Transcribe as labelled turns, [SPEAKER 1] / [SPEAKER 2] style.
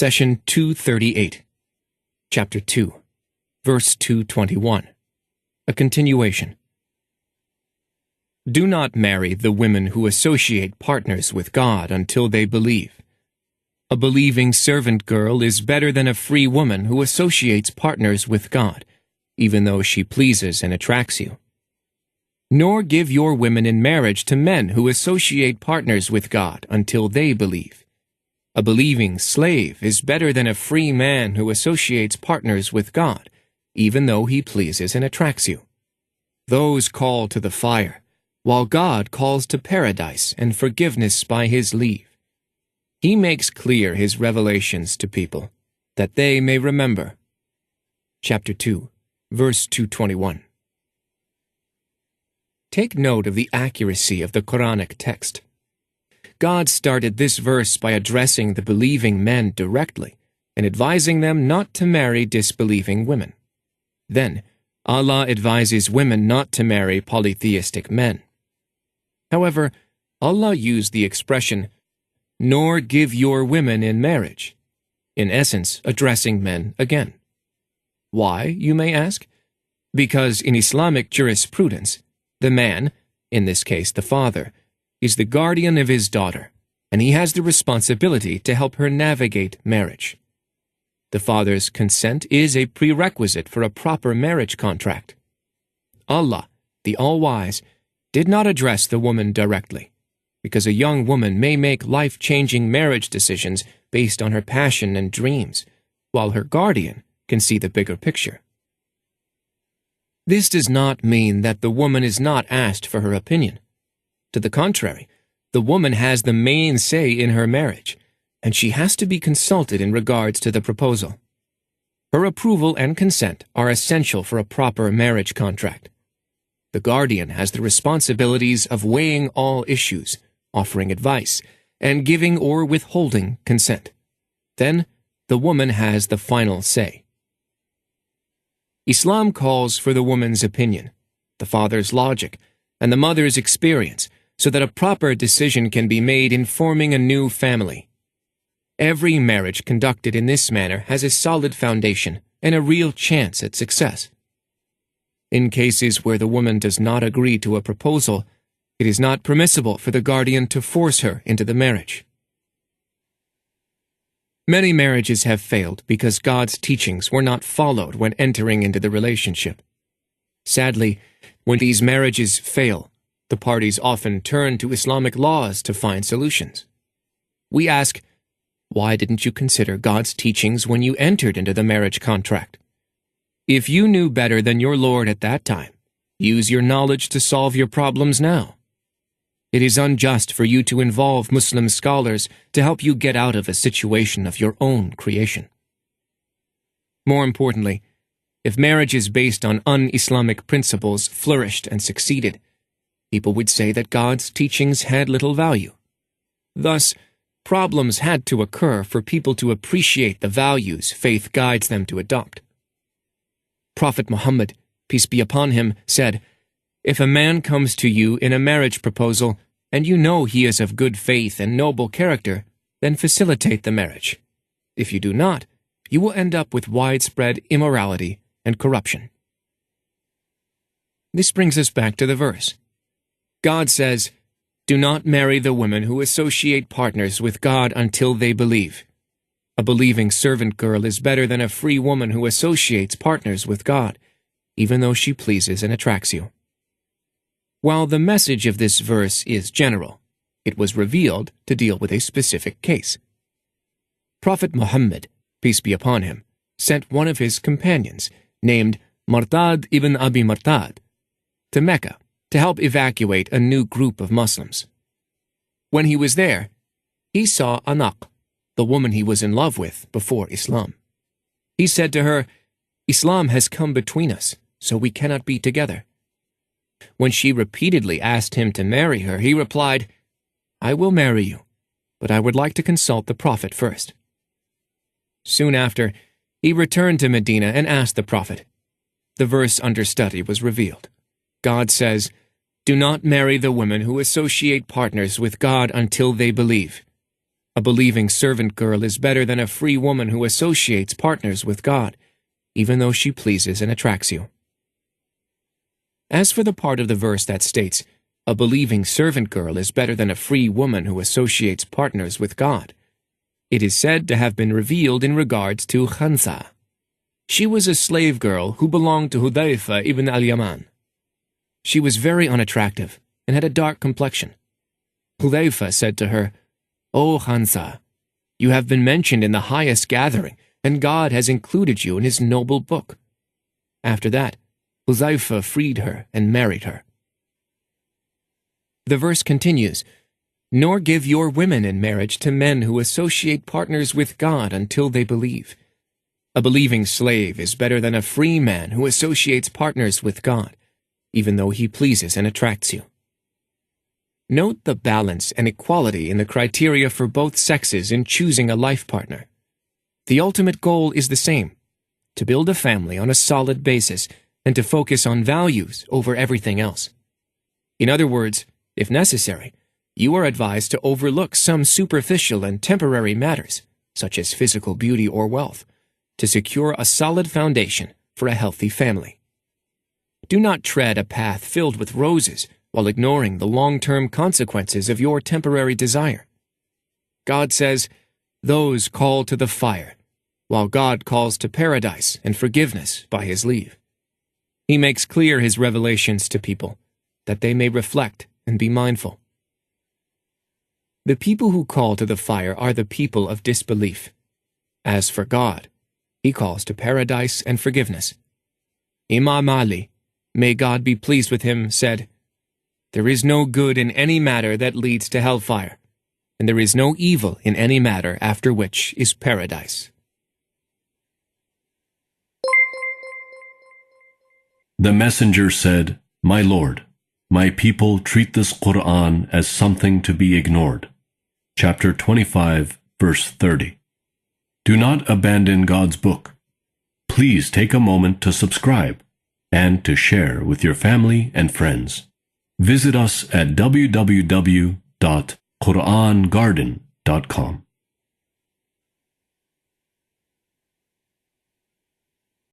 [SPEAKER 1] Session 238, Chapter 2, Verse 221. A continuation. Do not marry the women who associate partners with God until they believe. A believing servant girl is better than a free woman who associates partners with God, even though she pleases and attracts you. Nor give your women in marriage to men who associate partners with God until they believe. A believing slave is better than a free man who associates partners with God, even though he pleases and attracts you. Those call to the fire, while God calls to paradise and forgiveness by his leave. He makes clear his revelations to people, that they may remember. Chapter 2, Verse 221. Take note of the accuracy of the Quranic text. God started this verse by addressing the believing men directly and advising them not to marry disbelieving women. Then, Allah advises women not to marry polytheistic men. However, Allah used the expression, "nor give your women in marriage," in essence addressing men again. Why, you may ask? Because in Islamic jurisprudence, the man, in this case the father, is the guardian of his daughter, and he has the responsibility to help her navigate marriage. The father's consent is a prerequisite for a proper marriage contract. Allah, the All-Wise, did not address the woman directly, because a young woman may make life-changing marriage decisions based on her passion and dreams, while her guardian can see the bigger picture. This does not mean that the woman is not asked for her opinion. To the contrary, the woman has the main say in her marriage, and she has to be consulted in regards to the proposal. Her approval and consent are essential for a proper marriage contract. The guardian has the responsibilities of weighing all issues, offering advice, and giving or withholding consent. Then, the woman has the final say. Islam calls for the woman's opinion, the father's logic, and the mother's experience, so that a proper decision can be made in forming a new family. Every marriage conducted in this manner has a solid foundation and a real chance at success. In cases where the woman does not agree to a proposal, it is not permissible for the guardian to force her into the marriage. Many marriages have failed because God's teachings were not followed when entering into the relationship. Sadly, when these marriages fail, the parties often turn to Islamic laws to find solutions. We ask, why didn't you consider God's teachings when you entered into the marriage contract? If you knew better than your Lord at that time, use your knowledge to solve your problems now. It is unjust for you to involve Muslim scholars to help you get out of a situation of your own creation. More importantly, if marriages based on un-Islamic principles flourished and succeeded, people would say that God's teachings had little value. Thus, problems had to occur for people to appreciate the values faith guides them to adopt. Prophet Muhammad, peace be upon him, said, "If a man comes to you in a marriage proposal, and you know he is of good faith and noble character, then facilitate the marriage. If you do not, you will end up with widespread immorality and corruption." This brings us back to the verse. God says, "Do not marry the women who associate partners with God until they believe. A believing servant girl is better than a free woman who associates partners with God, even though she pleases and attracts you." While the message of this verse is general, it was revealed to deal with a specific case. Prophet Muhammad, peace be upon him, sent one of his companions, named Martad ibn Abi Martad, to Mecca to help evacuate a new group of Muslims. When he was there, he saw Anak, the woman he was in love with before Islam. He said to her, "Islam has come between us, so we cannot be together." When she repeatedly asked him to marry her, he replied, "I will marry you, but I would like to consult the Prophet first." Soon after, he returned to Medina and asked the Prophet. The verse under study was revealed. God says, "Do not marry the women who associate partners with God until they believe. A believing servant girl is better than a free woman who associates partners with God, even though she pleases and attracts you. As for the part of the verse that states, a believing servant girl is better than a free woman who associates partners with God, it is said to have been revealed in regards to Khansa. She was a slave girl who belonged to Hudayfa ibn al-Yaman. She was very unattractive and had a dark complexion. Hudayfa said to her, "O Khansa, you have been mentioned in the highest gathering, and God has included you in his noble book." After that, Hudayfa freed her and married her. The verse continues, "Nor give your women in marriage to men who associate partners with God until they believe. A believing slave is better than a free man who associates partners with God, even though he pleases and attracts you." Note the balance and equality in the criteria for both sexes in choosing a life partner. The ultimate goal is the same, to build a family on a solid basis and to focus on values over everything else. In other words, if necessary, you are advised to overlook some superficial and temporary matters, such as physical beauty or wealth, to secure a solid foundation for a healthy family. Do not tread a path filled with roses while ignoring the long-term consequences of your temporary desire. God says, "Those call to the fire," while God calls to paradise and forgiveness by his leave. He makes clear his revelations to people, that they may reflect and be mindful. The people who call to the fire are the people of disbelief. As for God, he calls to paradise and forgiveness. Imam Ali, may God be pleased with him, said, "There is no good in any matter that leads to hellfire, and there is no evil in any matter after which is paradise."
[SPEAKER 2] The messenger said, "My Lord, my people treat this Quran as something to be ignored." Chapter 25, verse 30. Do not abandon God's book. Please take a moment to subscribe and to share with your family and friends. Visit us at www.QURANGARDEN.com.